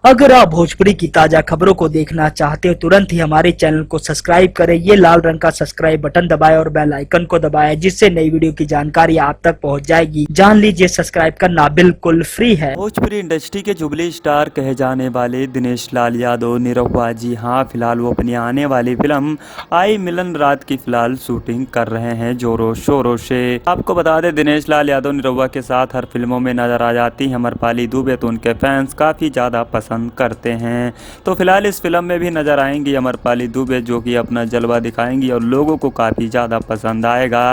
अगर आप भोजपुरी की ताजा खबरों को देखना चाहते हो तुरंत ही हमारे चैनल को सब्सक्राइब करें। ये लाल रंग का सब्सक्राइब बटन दबाएं और बेल आइकन को दबाएं, जिससे नई वीडियो की जानकारी आप तक पहुंच जाएगी। जान लीजिए सब्सक्राइब करना बिल्कुल फ्री है। भोजपुरी इंडस्ट्री के जुबली स्टार कहे जाने वाले दिनेश लाल यादव निरहुआ, जी हाँ, फिलहाल वो अपनी आने वाली फिल्म आई मिलन रात की फिलहाल शूटिंग कर रहे हैं जोरों शोरों से। आपको बता दें, दिनेश लाल यादव निरहुआ के साथ हर फिल्मों में नजर आ जाती है अमरपाली दुबे, तो उनके फैंस काफ़ी ज़्यादा पसंद करते हैं। तो फिलहाल इस फिल्म में भी नजर आएंगी अमरपाली दुबे, जो कि अपना जलवा दिखाएंगी और लोगों को काफ़ी ज़्यादा पसंद आएगा।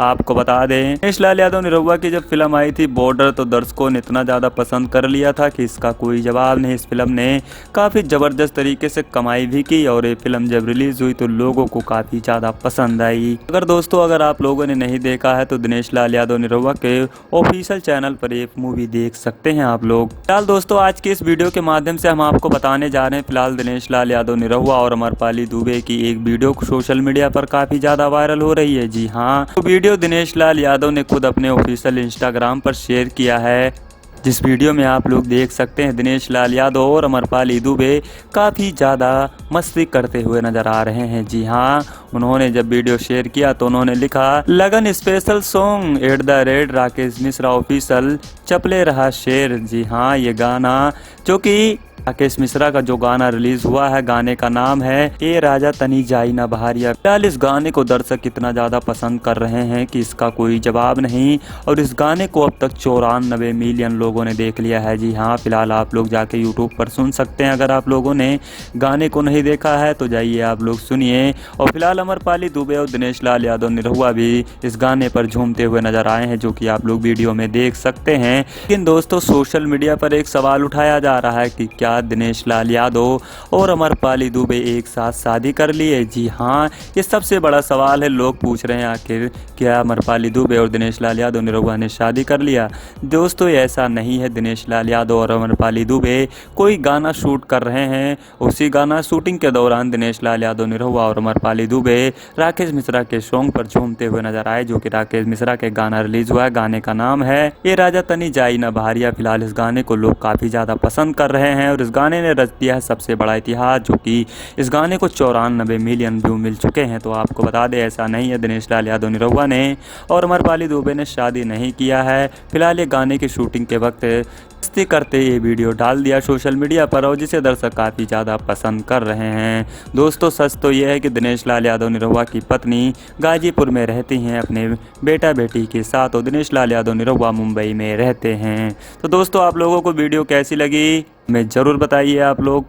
आपको बता दें, दिनेश लाल यादव निरहुआ की जब फिल्म आई थी बॉर्डर, तो दर्शकों ने इतना ज़्यादा पसंद कर लिया था कि इसका कोई जवाब नहीं। इस फिल्म ने काफ़ी ज़बरदस्त तरीके से कमाई भी की और ये फिल्म जब रिलीज़ हुई तो लोगों को काफ़ी ज़्यादा पसंद आई। अगर आप लोगों ने नहीं देखा है तो दिनेश लाल यादव निरहुआ के ऑफिशियल चैनल पर एक मूवी देख सकते हैं आप लोग। फिलहाल दोस्तों, आज की इस वीडियो के माध्यम से हम आपको बताने जा रहे हैं फिलहाल दिनेश लाल यादव निरहुआ और अमरपाली दुबे की एक वीडियो सोशल मीडिया पर काफ़ी ज़्यादा वायरल हो रही है। जी हाँ, तो वीडियो दिनेश लाल यादव ने खुद अपने ऑफिशियल इंस्टाग्राम पर शेयर किया है, जिस वीडियो में आप लोग देख सकते हैं दिनेश लाल यादव और अमरपाली दुबे काफ़ी ज़्यादा मस्ती करते हुए नज़र आ रहे हैं। जी हाँ, उन्होंने जब वीडियो शेयर किया तो उन्होंने लिखा, लगन special song @ Rakesh Mishra official, चपले रहा शेर। जी हाँ, ये गाना जो कि राकेश मिश्रा का जो गाना रिलीज हुआ है, गाने का नाम है ए राजा तनी जाई ना बहारिया। फिलहाल इस गाने को दर्शक इतना ज़्यादा पसंद कर रहे हैं कि इसका कोई जवाब नहीं और इस गाने को अब तक 94 मिलियन लोगों ने देख लिया है। जी हाँ, फिलहाल आप लोग जाके यूट्यूब पर सुन सकते हैं। अगर आप लोगों ने गाने को नहीं देखा है तो जाइए आप लोग सुनिए। और फिलहाल अमरपाली दुबे और दिनेश लाल यादव निरहुआ भी इस गाने पर झूमते हुए नजर आए हैं, जो कि आप लोग वीडियो में देख सकते हैं। लेकिन दोस्तों, सोशल मीडिया पर एक सवाल उठाया जा रहा है कि क्या दिनेश लाल यादव और अमरपाली दुबे एक साथ शादी कर लिए। जी हाँ, ये सबसे बड़ा सवाल है। लोग पूछ रहे हैं आखिर क्या अमरपाली दुबे और दिनेश लाल यादव निरहुआ ने शादी कर लिया। दोस्तों, ऐसा नहीं है। दिनेश लाल यादव और अमरपाली दुबे कोई गाना शूट कर रहे हैं, उसी गाना शूटिंग के दौरान दिनेश लाल यादव निरहुआ और अमरपाली दुबे राकेश मिश्रा के सॉन्ग पर झूमते हुए नजर आए, जो कि राकेश मिश्रा के गाना रिलीज हुआ है। गाने का नाम है ये राजा तनी जाई ना बहारिया। फिलहाल इस गाने को लोग काफी ज्यादा पसंद कर रहे हैं और इस गाने ने रच दिया है सबसे बड़ा इतिहास, जो कि इस गाने को 94 मिलियन व्यू मिल चुके हैं। तो आपको बता दें, ऐसा नहीं है दिनेश लाल यादव निरहुआ ने और अमरपाली दुबे ने शादी नहीं किया है। फिलहाल ये गाने की शूटिंग के वक्त मस्ती करते ये वीडियो डाल दिया सोशल मीडिया पर और जिसे दर्शक काफ़ी ज़्यादा पसंद कर रहे हैं। दोस्तों, सच तो यह है कि दिनेश लाल यादव निरहुआ की पत्नी गाजीपुर में रहती हैं अपने बेटा बेटी के साथ और दिनेश लाल यादव निरहुआ मुंबई में रहते हैं। तो दोस्तों, आप लोगों को वीडियो कैसी लगी हमें ज़रूर बताइए आप लोग।